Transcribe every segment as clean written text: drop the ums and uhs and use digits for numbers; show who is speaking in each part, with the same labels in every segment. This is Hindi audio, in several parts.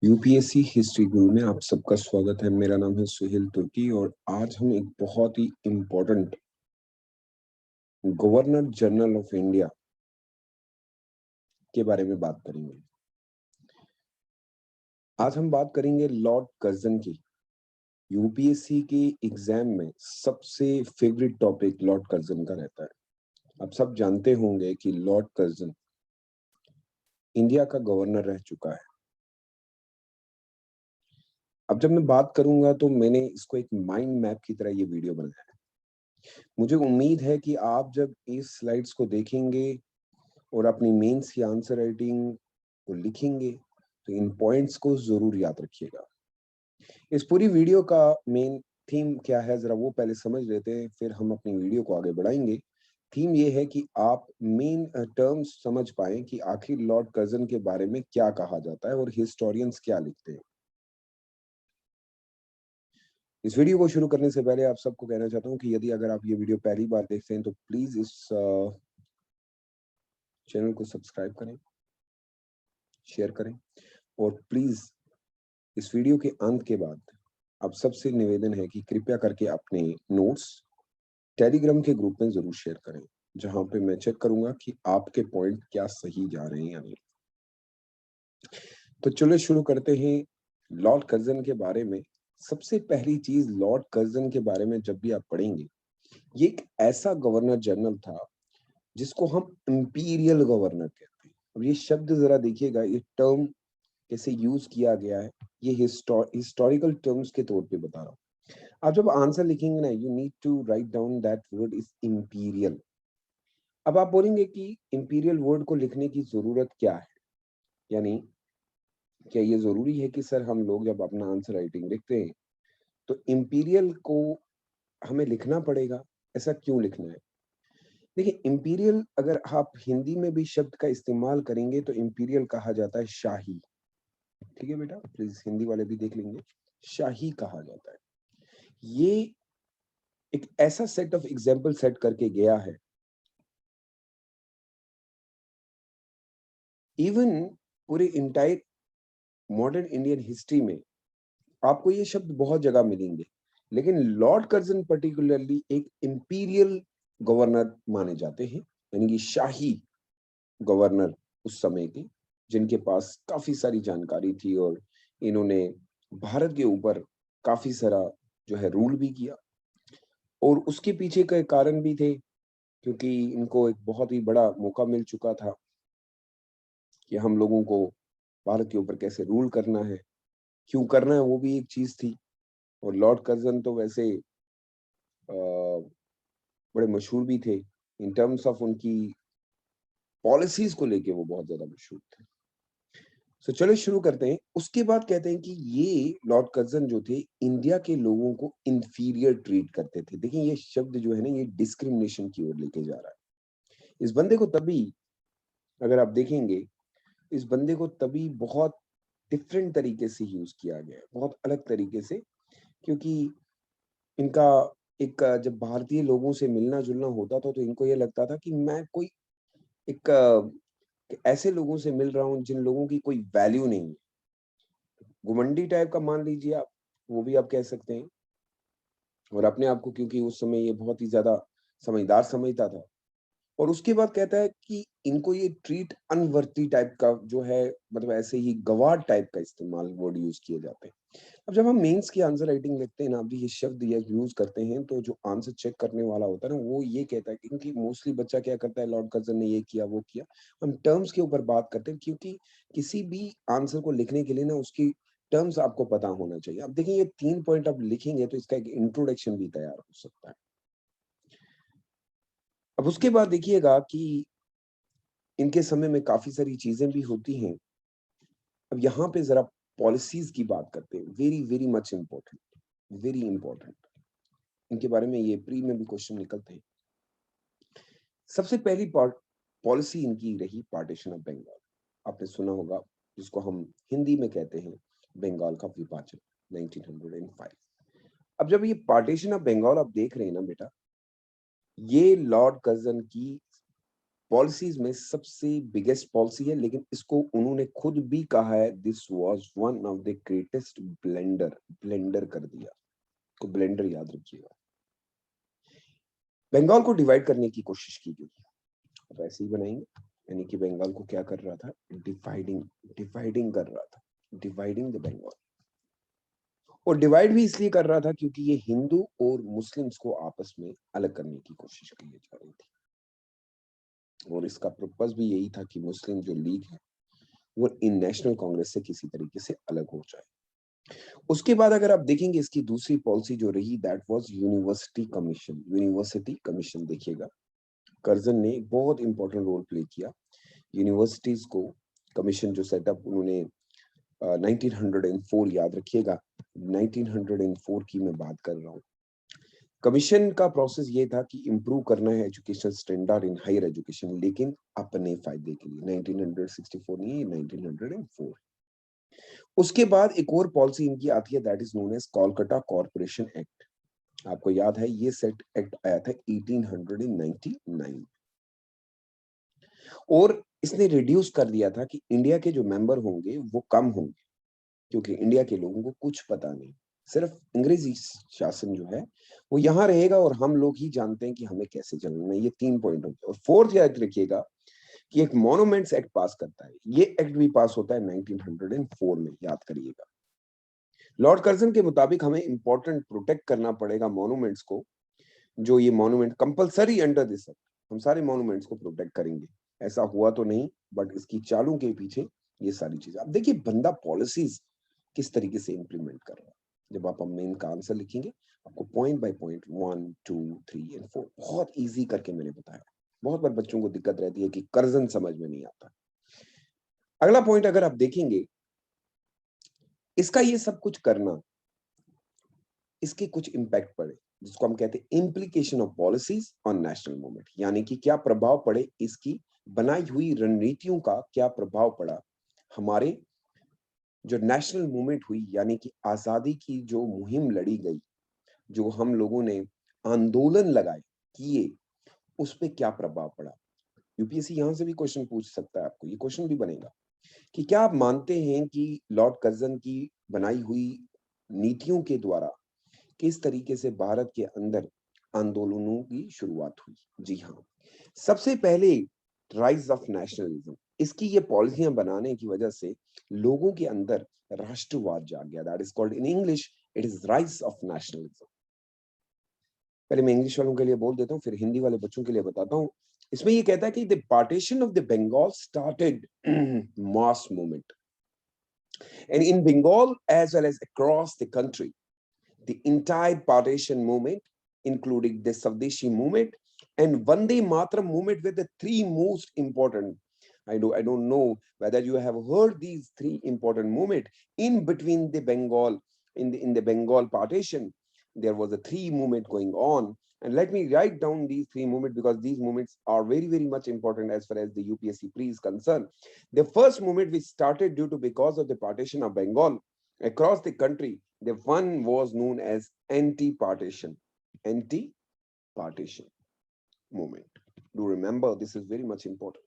Speaker 1: यूपीएससी हिस्ट्री गुरु में आप सबका स्वागत है। मेरा नाम है सुहेल तुर्की और आज हम एक बहुत ही important governor general of India के बारे में बात करेंगे। आज हम बात करेंगे लॉर्ड कर्जन की। यूपीएससी के एग्जाम में सबसे फेवरेट टॉपिक लॉर्ड कर्जन का रहता है। आप सब जानते होंगे कि लॉर्ड कर्जन इंडिया का गवर्नर रह चुका है। अब जब मैं बात करूंगा तो मैंने इसको एक माइंड मैप की तरह ये वीडियो बनाया है। मुझे उम्मीद है कि आप जब इस स्लाइड्स को देखेंगे और अपनी मेंस की आंसर राइटिंग को लिखेंगे तो इन पॉइंट्स को जरूर याद रखिएगा। इस पूरी वीडियो का मेन थीम क्या है जरा वो पहले समझ लेते हैं, फिर हम अपनी वीडियो को आगे बढ़ाएंगे। थीम ये है कि आप मेन टर्म्स समझ पाएं कि आखिर लॉर्ड कर्जन के बारे में क्या कहा जाता है और हिस्टोरियंस क्या लिखते हैं। इस वीडियो को शुरू करने से पहले आप सबको कहना चाहता हूं कि यदि अगर आप ये वीडियो पहली बार देखते हैं तो प्लीज इस चैनल को सब्सक्राइब करें, शेयर करें और प्लीज इस वीडियो के अंत के बाद आप सबसे निवेदन है कि कृपया करके अपने नोट्स टेलीग्राम के ग्रुप में जरूर शेयर करें, जहां पे मैं चेक करूंगा कि आपके पॉइंट क्या सही जा रहे हैं या नहीं। तो चलो शुरू करते हैं लॉर्ड कर्जन के बारे में। सबसे पहली चीज, लॉर्ड कर्जन के बारे में जब भी आप पढ़ेंगे, ये एक ऐसा गवर्नर जनरल था जिसको हम इंपीरियल गवर्नर कहते हैं। अब ये शब्द जरा देखिएगा, ये टर्म कैसे यूज किया गया है, ये हिस्टोरिकल टर्म्स के तौर पे बता रहा हूँ। आप जब आंसर लिखेंगे ना, you need to write down that word is imperial. अब आप बोलेंगे कि इंपीरियल वर्ड को लिखने की जरूरत क्या है, यानी क्या ये जरूरी है कि सर हम लोग जब अपना आंसर राइटिंग लिखते हैं तो इंपीरियल को हमें लिखना पड़ेगा? ऐसा क्यों लिखना है? देखिए, इंपीरियल अगर आप हिंदी में भी शब्द का इस्तेमाल करेंगे तो इंपीरियल कहा जाता है शाही। ठीक है बेटा, प्लीज हिंदी वाले भी देख लेंगे, शाही कहा जाता है। ये एक ऐसा सेट ऑफ एग्जाम्पल सेट करके गया है। इवन पूरे इंटायर मॉडर्न इंडियन हिस्ट्री में आपको ये शब्द बहुत जगह मिलेंगे, लेकिन लॉर्ड कर्जन पर्टिकुलरली एक इंपीरियल गवर्नर माने जाते हैं, यानी कि शाही गवर्नर उस समय के, जिनके पास काफी सारी जानकारी थी और इन्होंने भारत के ऊपर काफी सारा जो है रूल भी किया। और उसके पीछे के कारण भी थे, क्योंकि इनको एक बहुत ही बड़ा मौका मिल चुका था कि हम लोगों को भारत के ऊपर कैसे रूल करना है, क्यों करना है, वो भी एक चीज थी। और लॉर्ड कर्जन तो वैसे बड़े मशहूर भी थे इन टर्म्स ऑफ उनकी पॉलिसीज को लेके, वो बहुत ज्यादा मशहूर थे। तो चलो शुरू करते हैं। उसके बाद कहते हैं कि ये लॉर्ड कर्जन जो थे इंडिया के लोगों को इंफीरियर ट्रीट करते थे। देखिए, ये शब्द जो है ना, ये डिस्क्रिमिनेशन की ओर लेके जा रहा है। इस बंदे को तभी, अगर आप देखेंगे, इस बंदे को तभी बहुत डिफरेंट तरीके से यूज किया गया है, बहुत अलग तरीके से, क्योंकि इनका एक जब भारतीय लोगों से मिलना जुलना होता था तो इनको ये लगता था कि मैं कोई एक ऐसे लोगों से मिल रहा हूँ जिन लोगों की कोई वैल्यू नहीं है। घुमंडी टाइप का मान लीजिए आप, वो भी आप कह सकते हैं। और अपने आप को, क्योंकि उस समय ये बहुत ही ज्यादा समझदार समझता था। और उसके बाद कहता है कि इनको ये ट्रीट अनवर्थी टाइप का जो है, मतलब ऐसे ही गवार टाइप का इस्तेमाल वर्ड यूज किए जाते हैं। अब जब हम मेंस की आंसर राइटिंग लिखते हैं ना, अभी ये शब्द ये यूज करते हैं, तो जो आंसर चेक करने वाला होता है ना, वो ये कहता है, क्योंकि मोस्टली बच्चा क्या करता है, लॉर्ड कर्जन ने ये किया वो किया। हम टर्म्स के ऊपर बात करते हैं, क्योंकि किसी भी आंसर को लिखने के लिए ना उसकी टर्म्स आपको पता होना चाहिए। अब देखिए, ये 3 पॉइंट आप लिखेंगे तो इसका एक इंट्रोडक्शन भी तैयार हो सकता है। अब उसके बाद देखिएगा कि इनके समय में काफी सारी चीजें भी होती हैं। अब यहाँ पे जरा पॉलिसीज की बात करते हैं, very very much important, very important. इनके बारे में ये प्री में भी क्वेश्चन निकलते हैं। सबसे पहली पॉलिसी इनकी रही पार्टीशन ऑफ बंगाल। आपने सुना होगा, जिसको हम हिंदी में कहते हैं बंगाल का विभाजन, 1905। अब जब ये पार्टीशन ऑफ बंगाल आप देख रहे हैं ना बेटा, ये लॉर्ड कर्जन की पॉलिसीज में सबसे बिगेस्ट पॉलिसी है, लेकिन इसको उन्होंने खुद भी कहा है, this was one of the greatest blender, blender कर दिया। तो ब्लेंडर याद रखिएगा। बंगाल को डिवाइड करने की कोशिश की गई, अब ऐसे ही बनाएंगे, यानी कि बंगाल को क्या कर रहा था, डिवाइडिंग, डिवाइडिंग कर रहा था, डिवाइडिंग द बंगाल। और डिवाइड भी इसलिए कर रहा था क्योंकि ये हिंदू और मुस्लिम्स को आपस में अलग करने की कोशिश की जा रही थी। और इसका पर्पस भी यही था कि मुस्लिम जो लीग है वो इन नेशनल कांग्रेस से किसी तरीके से अलग हो जाए। उसके बाद अगर आप देखेंगे इसकी दूसरी पॉलिसी जो रही, that was university commission. University commission देखिएगा, कर्जन ने एक बहुत इंपॉर्टेंट रोल प्ले किया। यूनिवर्सिटीज को कमीशन जो सेटअप उन्होंने 1904, याद रखिएगा 1904 की मैं बात कर रहा हूँ। कमीशन का प्रोसेस ये था कि इम्प्रूव करना है education standard in higher education, लेकिन अपने फायदे के लिए। 1964 नहीं, 1904। उसके बाद एक और पॉलिसी इनकी आती है, that is known as Kolkata corporation act. आपको याद है ये सेट एक्ट आया था 1899, और इसने रिड्यूस कर दिया था कि इंडिया के जो मेंबर होंगे वो कम होंगे, क्योंकि इंडिया के लोगों को कुछ पता नहीं, सिर्फ अंग्रेजी शासन जो है वो यहाँ रहेगा और हम लोग ही जानते हैं कि हमें कैसे चलना है। ये 3 पॉइंट होते हैं। और फोर्थ याद रखिएगा कि एक मॉन्यूमेंट्स एक्ट पास करता है, ये एक्ट भी पास होता है 1904 में, याद करिएगा। लॉर्ड कर्जन के मुताबिक हमें इंपॉर्टेंट प्रोटेक्ट करना पड़ेगा मॉन्यूमेंट्स को, जो ये monument compulsory under this act, हम सारे मॉन्यूमेंट्स को प्रोटेक्ट करेंगे। ऐसा हुआ तो नहीं, बट इसकी चालों के पीछे ये सारी चीजें। अब देखिए बंदा पॉलिसीज किस तरीके से इंप्लीमेंट कर रहा है। जब आप मेन का आंसर लिखेंगे, आपको पॉइंट बाय पॉइंट 1 2 3 एंड 4 बहुत इजी करके मैंने बताया। बहुत बार बच्चों को दिक्कत रहती है कि कर्जन समझ में नहीं आता। अगला पॉइंट अगर आप देखेंगे, इसका ये सब कुछ करना, इसके कुछ इम्पैक्ट पड़े, जिसको हम कहते हैं implication of policies on national movement, यानी कि क्या प्रभाव पड़े, इसकी बनाई हुई रणनीतियों का क्या प्रभाव पड़ा हमारे जो नेशनल मूवमेंट हुई, यानी कि आजादी की जो मुहिम लड़ी गई, जो हम लोगों ने आंदोलन लगाए किए, उस पे क्या प्रभाव पड़ा। यूपीएससी यहां से भी क्वेश्चन पूछ सकता है आपको, ये क्वेश्चन भी बनेगा कि क्या आप मानते हैं कि लॉर्ड कर्जन की बनाई हुई नीतियों के द्वारा किस तरीके से भारत के अंदर आंदोलनों की शुरुआत हुई। जी हाँ, सबसे पहले राइज ऑफ नेशनलिज्म, इसकी ये पॉलिसियां बनाने की वजह से लोगों के अंदर राष्ट्रवाद जाग गया। That is called in English, it is rise of nationalism. पहले मैं इंग्लिश वालों के लिए बोल देता हूँ, फिर हिंदी वाले बच्चों के लिए बताता हूँ। इसमें ये कहता है कि the partition of the Bengal started mass movement, and in Bengal as well as across the country the entire partition movement, including the Swadeshi movement and Vande Mataram movement, were the three most important. I don't know whether you have heard these three important movement in between the Bengal, in the Bengal partition. There was a three movement going on, and let me write down these three movements because these movements are very much important as far as the UPSC pre is concerned. The first movement which started due to because of the partition of Bengal across the country, the one was known as anti-partition movement. Do remember, this is very much important.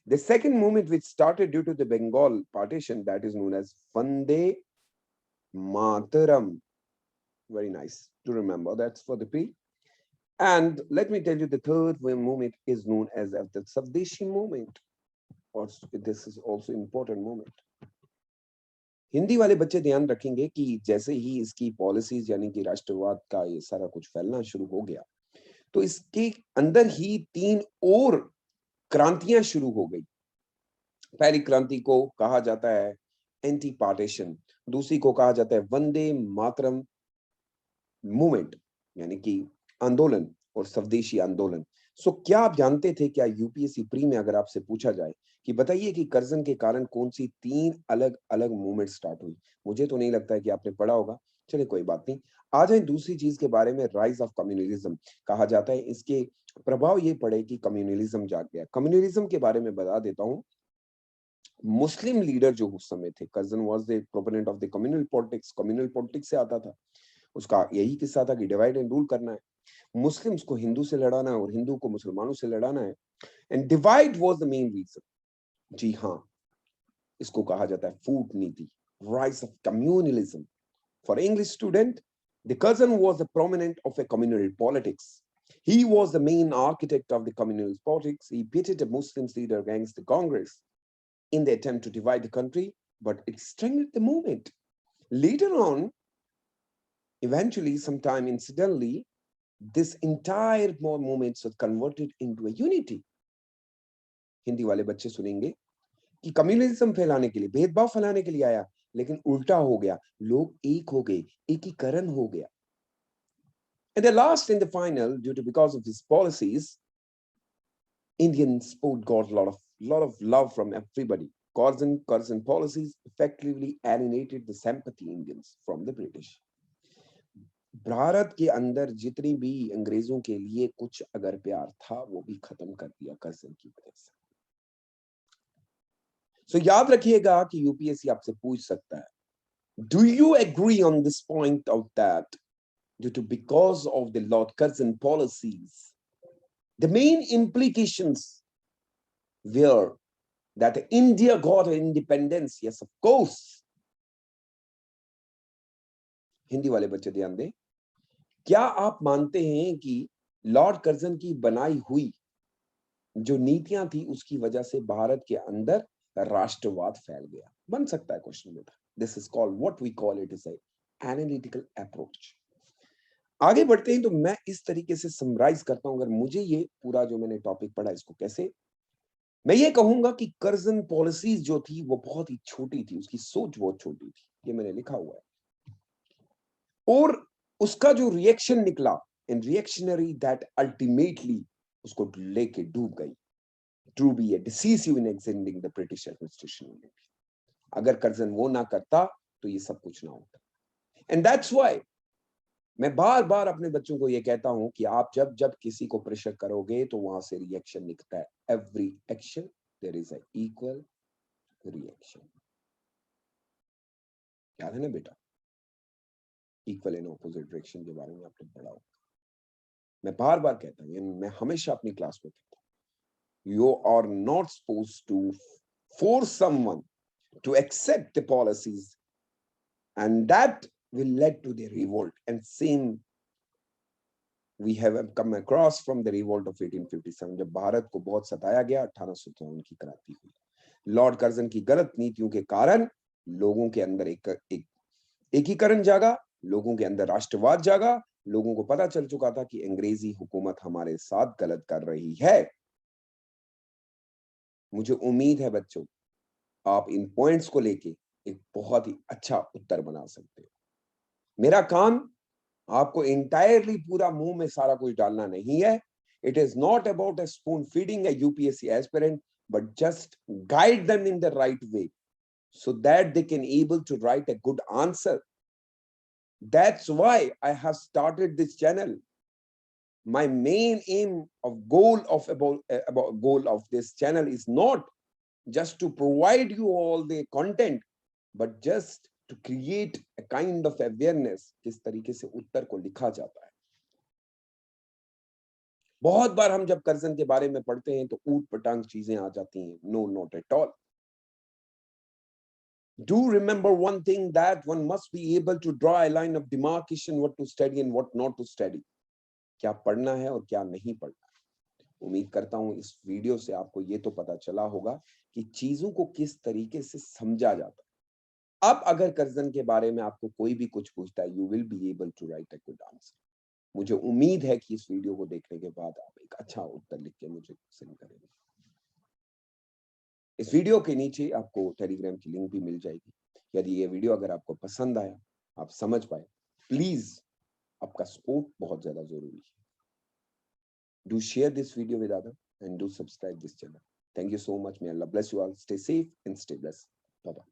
Speaker 1: The second movement which started due to the Bengal partition, that is known as Vande Mataram. Very nice to remember, that's for the P. And let me tell you, the third movement is known as the Swadeshi movement. Or this is also important movement. Hindi वाले बच्चे ध्यान रखेंगे कि जैसे ही इसकी पॉलिसीज यानी कि राष्ट्रवाद का ये सारा कुछ फैलना शुरू हो गया, तो इसके अंदर ही 3 और क्रांतियां शुरू हो गई। पहली क्रांति को कहा जाता है एंटी पार्टीशन, दूसरी को कहा जाता है वंदे मातरम मूवमेंट यानी कि आंदोलन, और स्वदेशी आंदोलन। सो क्या आप जानते थे, क्या यूपीएससी प्री में अगर आपसे पूछा जाए कि बताइए कि कर्जन के कारण कौन सी 3 अलग अलग मूवमेंट स्टार्ट हुई, मुझे तो नहीं लगता है कि आपने पढ़ा होगा। चलिए कोई बात नहीं, आ जाए दूसरी चीज के बारे में। राइज ऑफ कम्युनलिज्म कहा जाता है, इसके प्रभाव ये पड़े कि कम्युनलिज्म जाग गया। कम्युनलिज्म के बारे में बता देता हूँ। मुस्लिम लीडर जो उस समय थे, Curzon was the proponent of the communal politics, communal politics से आता था। उसका यही किस्सा था कि डिवाइड एंड रूल करना है, मुस्लिम्स को हिंदू से लड़ाना है और हिंदू को मुसलमानों से लड़ाना है। And divide was the main reason. जी हाँ, इसको कहा जाता है फूट नीति, rise of communalism. For English student, the Curzon was the prominent of a communal politics. He was the main architect of the communal politics. He pitted a Muslim leader against the Congress in the attempt to divide the country, but it strengthened the movement. Later on, eventually, sometime incidentally, this entire movement was converted into a unity. Hindi वाले बच्चे सुनेंगे कि कम्युनिज्म फैलाने के लिए, भेदभाव फैलाने के लिए आया, लेकिन उल्टा हो गया, लोग एक हो गए, एकीकरण हो गया। And the last and the final, due to because of these policies, Indian sport got a lot of love from everybody. Curzon policies effectively alienated the sympathy Indians from the British. Bharat के अंदर जितनी भी अंग्रेजों के लिए कुछ अगर प्यार था, वो भी खत्म कर दिया कर्जन की वजह से। So याद रखिएगा कि यूपीएससी आपसे पूछ सकता है, do you agree on this point of that due to because of the Lord Curzon policies, the main implications were that India got independence? Yes, of course. Hindi वाले बच्चे ध्यान दें, क्या आप मानते हैं कि लॉर्ड कर्जन की बनाई हुई जो नीतियां थी उसकी वजह से भारत के अंदर राष्ट्रवाद फैल गया? बन सकता है क्वेश्चन बेटा। This is called what we call it is analytical approach. आगे बढ़ते हैं तो मैं इस तरीके से समराइज करता हूं, अगर मुझे ये पूरा जो मैंने टॉपिक पढ़ा इसको कैसे, मैं ये कहूंगा कि कर्जन पॉलिसीज जो थी वो बहुत ही छोटी थी, उसकी सोच बहुत छोटी थी, ये मैंने लिखा हुआ है। और उसका जो रिएक्शन निकला, इन रिएक्शनरी दैट अल्टीमेटली उसको लेके डूब गई, to be a decisive in extending the British administration. अगर कर्जन वो ना करता तो ये सब कुछ ना होता। And that's why मैं बार बार अपने बच्चों को ये कहता हूं कि आप जब जब किसी को प्रेशर करोगे तो वहां से रिएक्शन निकलता है। Every action there is a equal reaction. याद है ना बेटा, इक्वल एंड ऑपोजिट डायरेक्शन के बारे में आपने पढ़ा होगा। मैं बार बार कहता हूं, मैं हमेशा अपनी क्लास में कहता हूं, you are not supposed to force someone to accept the policies, and that will lead to the revolt. And same we have come across from the revolt of 1857, जब भारत को बहुत सताया गया, 1853 की क्रांति हुई। लॉर्ड कर्जन की गलत नीतियों के कारण लोगों के अंदर एक एकीकरण जागा, लोगों के अंदर राष्ट्रवाद जागा, लोगों को पता चल चुका था कि अंग्रेजी हुकूमत हमारे साथ गलत कर रही है। मुझे उम्मीद है बच्चों, आप इन पॉइंट्स को लेके एक बहुत ही अच्छा उत्तर बना सकते हो। मेरा काम आपको इंटायरली पूरा मुंह में सारा कुछ डालना नहीं है। It is not about a spoon feeding a UPSC aspirant, but just guide them in the right way so that they can able to write a good answer. That's why I have started this channel. My main aim of goal of this channel is not just to provide you all the content, but just to create a kind of awareness किस तरीके से उत्तर को लिखा जाता है। बहुत बार हम जब कर्जन के बारे में पढ़ते हैं तो ऊट पटांग चीजें आ जाती हैं। No, not at all. Do remember one thing, that one must be able to draw a line of demarcation, what to study and what not to study. क्या पढ़ना है और क्या नहीं पढ़ना है। उम्मीद करता हूं इस वीडियो से आपको ये तो पता चला होगा कि चीजों को किस तरीके से समझा जाता है। अब अगर कर्जन के बारे में आपको कोई भी कुछ पूछता है, you will be able to write a good answer. मुझे उम्मीद है कि इस वीडियो को देखने के बाद आप एक अच्छा उत्तर लिख के मुझे सेंड करेंगे। इस वीडियो के नीचे आपको टेलीग्राम की लिंक भी मिल जाएगी। यदि ये वीडियो अगर आपको पसंद आया, आप समझ पाए, प्लीज आपका सपोर्ट बहुत ज्यादा जरूरी है। Do share this video with other and do subscribe this channel. Thank you so much. May Allah bless you all. Stay safe and stay blessed. Bye bye.